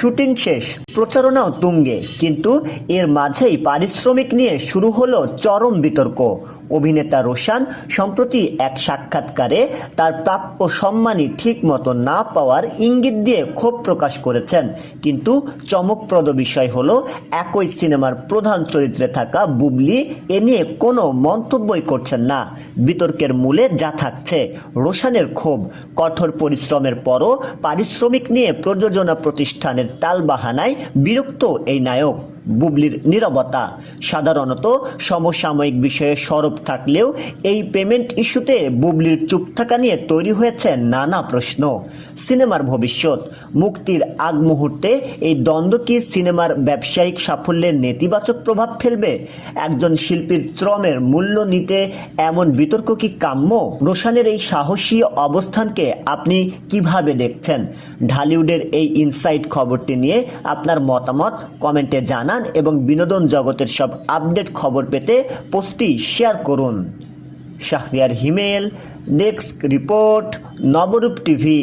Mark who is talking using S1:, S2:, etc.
S1: Shooting শেষ, প্রচারণাও তুঙ্গে, কিন্তু এর মাঝেই পারিশ্রমিক নিয়ে শুরু হলো চরম বিতর্ক। অভিনেতা রোশান সম্প্রতি এক সাক্ষাৎকারে তার প্রাপ্য সম্মানই ঠিক মতো না পাওয়ার ইঙ্গিত দিয়ে ক্ষোভ প্রকাশ করেছেন। কিন্তু চমকপ্রদ বিষয় হলো, একই সিনেমার প্রধান চরিত্রে থাকা বুবলি এ নিয়ে কোনো মন্তব্যই করছেন না। বিতর্কের মূলে যা থাকছে রোশানের ক্ষোভ, কঠোর পরিশ্রমের পরও পারিশ্রমিক নিয়ে প্রযোজনা প্রতিষ্ঠানের টালবাহানায় বিরক্ত এই নায়ক। বুবলির নীরবতা সাধারণত সমসাময়িক বিষয়ে সরব থাকলেও এই পেমেন্ট ইস্যুতে বুবলির চুপ থাকা নিয়ে তৈরি হয়েছে নানা প্রশ্ন। সিনেমার ভবিষ্যৎ, মুক্তির আগ মুহূর্তে এই দ্বন্দ্ব কি সিনেমার ব্যবসায়িক সাফল্যের নেতিবাচক প্রভাব ফেলবে? একজন শিল্পীর শ্রমের মূল্য নিতে এমন বিতর্ক কি কাম্য? রোশানের এই সাহসী অবস্থানকে আপনি কিভাবে দেখছেন? ঢালিউডের এই ইনসাইড খবরটি নিয়ে আপনার মতামত কমেন্টে জানান এবং বিনোদন জগতের সব আপডেট খবর পেতে পোস্টটি শেয়ার করুন। শাহরিয়ার হিমেল, ডেস্ক রিপোর্ট, নবরূপ টিভি।